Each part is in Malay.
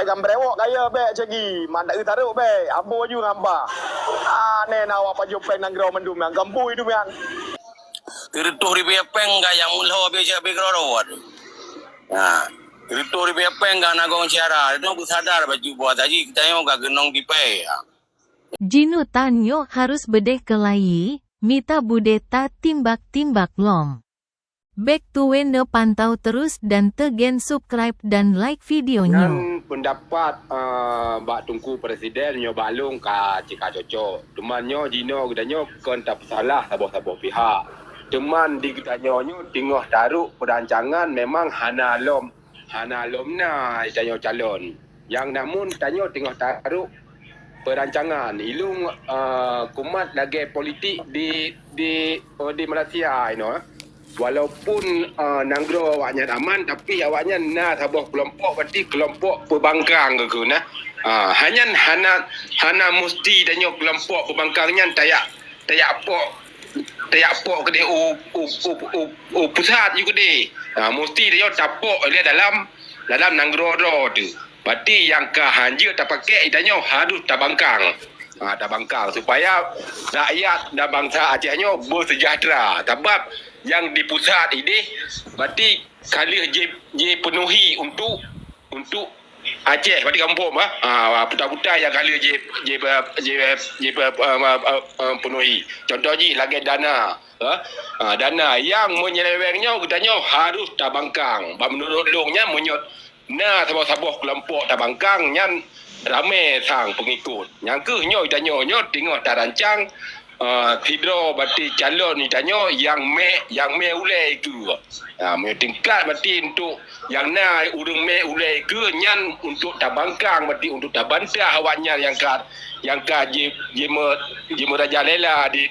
Andai gambar ewok kaya be cegi. Mandak utara be. Abo ju ngamba. Ne nawa pa jumpa nang grau mendum yang gambu itu yang. Tirituh ribe peng ga yang mulho be je be growat. Nah, tirituh ribe peng ga nagong cara. Itu aku sadar baju buat aji kita yo ga genong dipe. Jinu tanyo harus bedeh kelayi, mita budeta timbak-timbak lom. Back to Wende pantau terus dan tegen subscribe dan like videonya. Yang pendapat Mbak Tunku Presiden nyo balung ka cika cocok. Temannya Jino gedanyo kon tak salah sabah-sabah pihak. Teman di gedanyo nyo tengah taruh perancangan memang hana lom na itanyo calon. Yang namun tanyo tengah taruh perancangan ilung kumat lagi politik di Malaysia walaupun nanggro awaknya aman tapi awaknya na sabah kelompok berarti kelompok pembangkang ke guna hanya hana mesti danyo kelompok pembangkangnya tayak pok ke dia pusat juga deh mesti dia tapok dia dalam nanggro tu berarti yang ke hanja tak pakai itanyo harus tabangkang tabangkang supaya rakyat dan bangsa Acehnya bersejahtera sebab yang di pusat ini berarti kali je penuhi untuk Aceh berarti kampung putar-putar yang kali je penuhi contohnya lagi dana yang menyelewengnya katanya harus tabangkang menurut longnya menyot na sabah-sabah kelompok tabangkang nyan ramai sang pengikut yang ke nyo itanyo tengok tak rancang tidro berarti calon itanyo yang me ulai itu me tingkat berarti untuk yang na urung me ulai ke nyan untuk tabangkang berarti untuk tabantah awaknya yang je Raja Lela di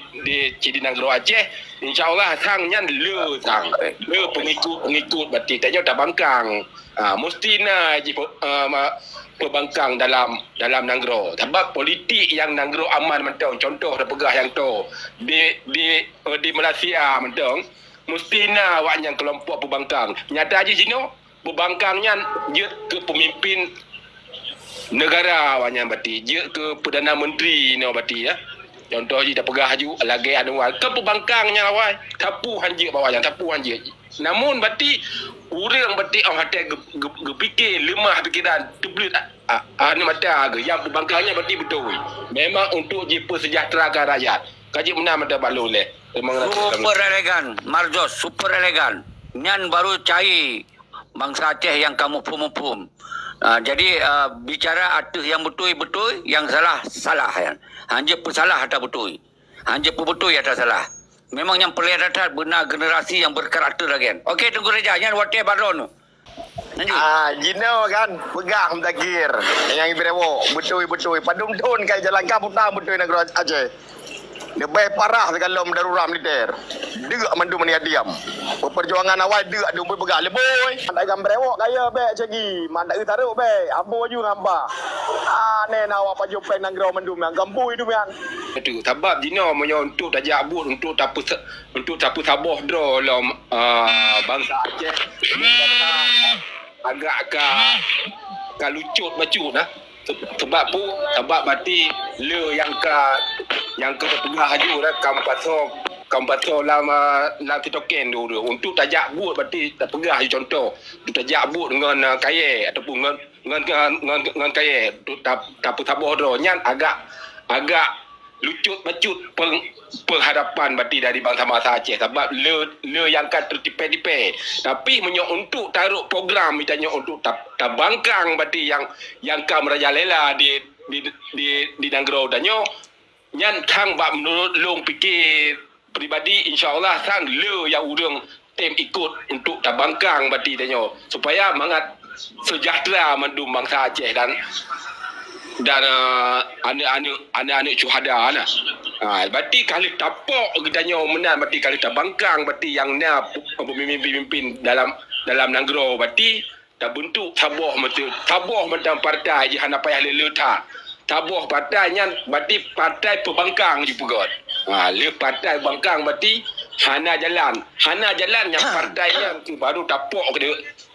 Cidinang Gro Aceh insyaallah sang nyan le pengikut berarti itanyo tabangkang mesti na je pembangkang dalam Nanggro sebab politik yang Nanggro aman mentong contoh pegah yang tu di Malaysia mentong mesti na awak yang kelompok pembangkang nyata aja sini pembangkangnya je ke pemimpin negara awaknya berarti je ke Perdana Menteri no berarti ya contoh je dah pegah ju lagi anu ke pembangkangnya awak tapu hanje bawah yang tapu hanje namun berarti orang berarti hati gepikir lemah fikiran terbelit anu mata yang pembangkangnya berarti betul memang untuk jipa sejahterakan rakyat kaji menang mata balul super elegan Marjos super elegan nyan baru cai bangsa Aceh yang kamu pum jadi bicara atas yang betul yang salah ya hanya pesalah atau betul hanya betul atau salah memang yang pelihara benar generasi yang berkarakter lagi. Okey tunggu reja nyan wate baron. Jino kan pegang takir yang ibremo betul padung don kai jalan kaputa betul negara Aceh. Dia baik parah kalau darurat militer. Deuk mendum ni diam. Perjuangan awal deuk adu pegang leboy. Andai gambar ewok kaya be cegi. Mandak utara be. Abo ju ngamba. Ne nawa pa jumpa nang grau mendum yang gambu itu yang. Itu sebab Jino menyo untuk tajak abut untuk tapu sabah dro lom bangsa Aceh agak lucut bacut sebab berarti le yang ke tengah haju dah kampaso lama titoken dulu untuk tajak abut berarti tak pegah contoh untuk tajak abut dengan kaya ataupun dengan kaya untuk tapu sabah dro nyan agak lucut bacut penghadapan berarti dari bangsa Aceh sebab le yang kan tertipe-tipe tapi menyok untuk taruh program mitanya untuk tabangkang berarti yang kam Raja Lela di Nanggro danyo nyan kang bak menurut long fikir pribadi insyaallah sang le yang urang tem ikut untuk tabangkang berarti danyo supaya mangat sejahtera mendum bangsa Aceh dan anak-anak syuhada lah. Berarti kalau tapok katanya menang berarti kalau tabangkang berarti yang na pemimpin dalam Nanggro berarti dah bentuk taboh macam partai je hana payah letak. Taboh partainya berarti partai pembangkang juga. Le partai bangkang berarti hana jalan yang partainya tu baru tapok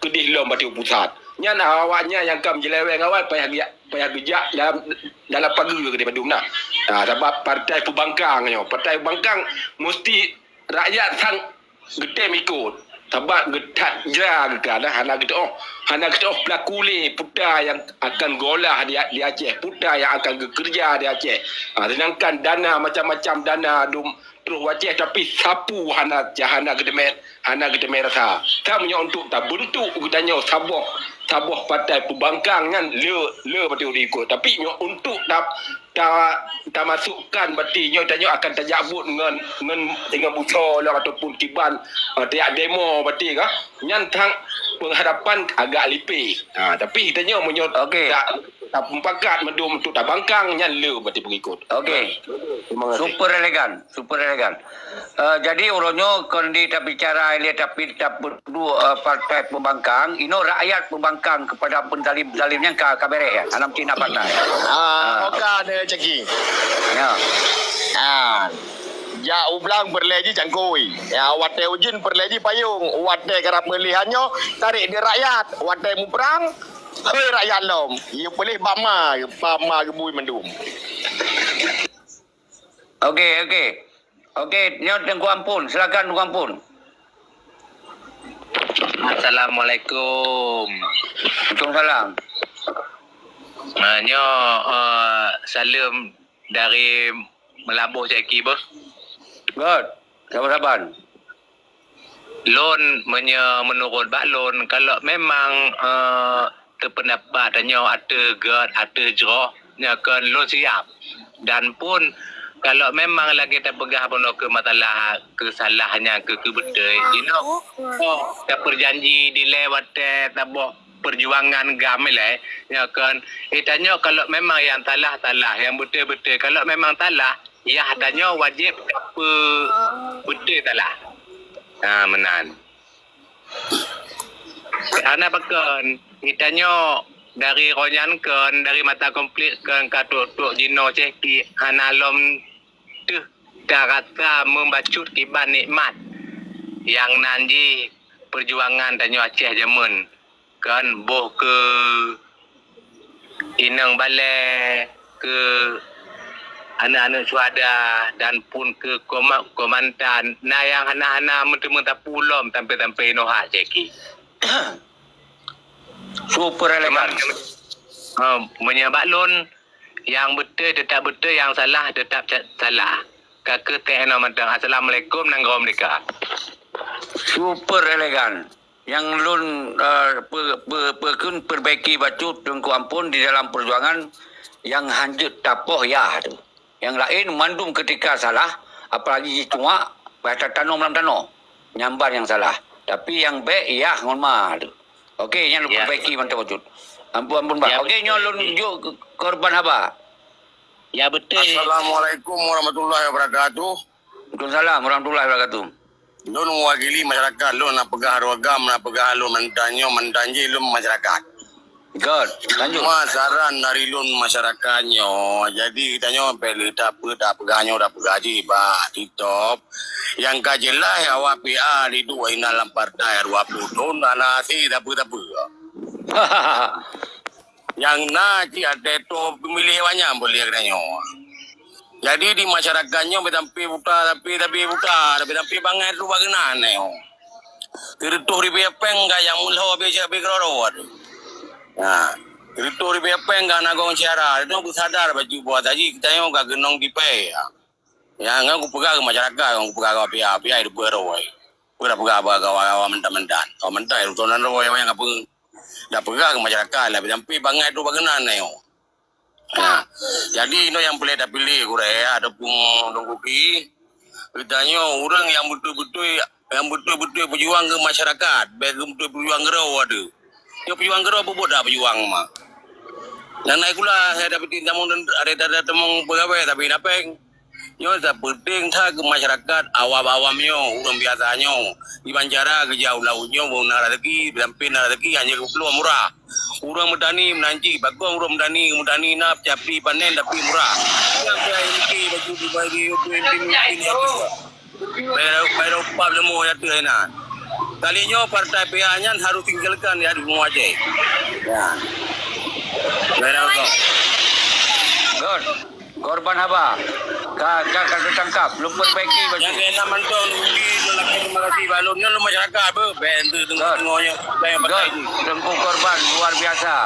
ke di lom berarti pusat. Nyan awaknya yang kam jeleweng awal payah gejak dalam pagi ke daripada nak. Sebab partai pembangkang partai pembangkang mesti rakyat sang getem ikut. Sebab getat jera ke hana kita pelaku le putra yang akan golah di Aceh, putra yang akan bekerja di Aceh. Sedangkan dana macam-macam dana terus Aceh tapi sapu hana gedemet rasa. Kami untuk tak bentuk tanya sabuh partai pembangkang kan le betul diikut tapi untuk tak masukkan berarti tanya akan terjabut dengan busa lah ataupun tiban tiap demo berarti kah nyan tang penghadapan agak lipih tapi tanya Okey. tak pempakat medum untuk tak bangkang nyan le berarti pengikut. Okey. Terima kasih. Super elegan. Jadi uronyo kondi tak bicara ini tapi tak perlu partai pembangkang, ino rakyat pembangkang kepada penzalim-zalim yang kabere ya. Anam Cina partai. Oka ada ceki. Ya. Ya ublang berleji cangkui. Ya wate ujin berleji payung. Wate kerap pilihannya tarik di rakyat. Wate mu perang. Hei rakyat lom. Ya boleh bama gebui mendum. Okey, nyot Tengku Ampun. Silakan Tengku Ampun. Assalamualaikum. Waalaikumsalam. Nyo salam dari Melabuh Ceki bos. Good. Sabar-sabar. Lon menurut baklon kalau memang terpendapat nyo ada gad ada jroh nya kan lon siap. Dan pun kalau memang lagi tak pegah pun ke masalah kesalahannya ke betul tak berjanji di lewat tabuh perjuangan gamil ya kan tanya kalau memang yang talah yang betul kalau memang talah ya tanya wajib apa betul talah menan karena bahkan tanya dari ronyan kan dari mata komplit kan katuk jino ceki analom tu darata membacut kiban nikmat yang nanti perjuangan tanya Aceh jamun kan boh ke inang balai ke anak-anak suada dan pun ke komandan nah yang anak-anak mentah pulom sampai nohak ceki. Super elegan. Menyebaklon yang betul tetap betul, yang salah tetap salah. Kakak tehna mantang. Assalamualaikum nanggaw mereka. Super elegan. Yang lun perbaiki batu Tengku Ampun di dalam perjuangan yang hanjut tapoh ya tu. Yang lain mandum ketika salah, apalagi cuma bahasa tanam dalam tanah. Nyambar yang salah. Tapi yang baik ya ngomah tu. Okey, yang lu perbaiki mantap wujud. Ampun Pak. Okey, nyolun juk korban apa? Ya betul. Assalamualaikum warahmatullahi wabarakatuh. Waalaikumsalam warahmatullahi wabarakatuh. Lun mewakili masyarakat, lun nak pegah ragam, nak pegah lun mentanji lun masyarakat. Good. Lanjut. Saran dari lun masyarakatnya. Jadi kitanya pilih tak pegahnya dah pegaji Pak Titop. Yang kajelah awak PA di dua dalam partai 20 tahun nasi tak apa. Yang nak ada tu pemilih banyak boleh katanya. Jadi di masyarakatnya betampi buta tapi buta bangai tu bagaimana ni. Tertuh di peng gaya mulah biasa berkerot. Nah, tertuh di peng gak nagong cara. Itu aku sadar baju buat tadi kita yang gak genong di pe. Ya, aku pegang masyarakat, aku pegang api itu beroi. Pegang apa mentan. Oh mentan itu tuan roi yang apa dah pegang masyarakat lah betampi bangai tu bagaimana ni. Nah, jadi itu yang boleh dah pilih Korea ada pun dongkoki. Ditanya orang yang betul-betul berjuang ke masyarakat, betul berjuang gerau ada. Dia berjuang gerau apa dah berjuang mah. Dan naik pula saya dapat tamu ada temung pegawai tapi napeng. Nyo tak penting tak ke masyarakat awam-awamnya, orang biasanya di Banjara kerja lautnya bau rezeki, dampin rezeki hanya keperluan murah. Orang medani menanci, bagus orang medani nak capi panen tapi murah. Yang saya ini baju dibagi itu ini. Bayar upah semua ya tu enak. kalinya partai pihaknya harus tinggalkan ya di Muajai. Ya. Mereka kok. God. Korban apa? Kau tertangkap. Belum perbaiki baju. Yang kena mantong undi lelaki terima kasih balonnya lu masyarakat apa? Bantu tengok-tengoknya yang partai ini. Tengku korban luar biasa.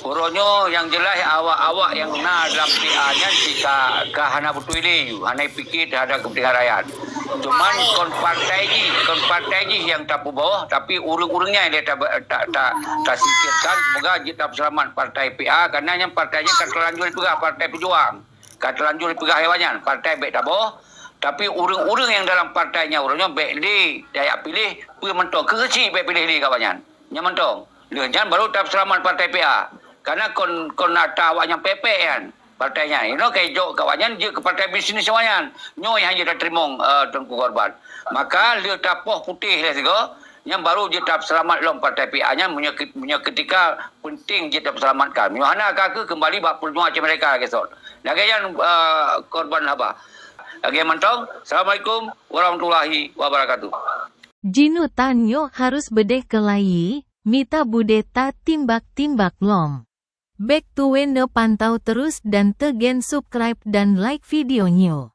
Uronyo yang jelas awak-awak yang na dalam PA-nya jika hana betul ini, hana fikir terhadap kepentingan rakyat. Cuman kon partai ni yang tak bawah, tapi urung-urungnya dia tak singkirkan. Semoga kita selamat partai PA kerana yang partainya kan terlanjur dipegah partai pejuang, kan terlanjur dipegah hewannya partai baik tak bawah. Tapi urung-urung yang dalam partainya urungnya baik di dayak pilih, punya mentong kecil baik pilih ni kawannya, yang mentong. Jangan baru tak selamat partai PA. Karena kon nak awak yang pepe kan partainya. You know kayak jok kawannya dia ke partai bisnis kawannya. Nyo yang dia tak terima tengku korban. Maka dia tapoh putih lah sego. Yang baru dia tak selamat lom partai PA-nya punya ketika penting dia tak selamatkan. Yohana kakak kembali bak perjuangan macam mereka kesot. Lagi yang korban apa? Lagi mentong. Assalamualaikum warahmatullahi wabarakatuh. Jinu Tanyo harus bedeh kelayi, mita budeta timbak-timbak lom. Back to ne pantau terus dan tegen subscribe dan like videonyo.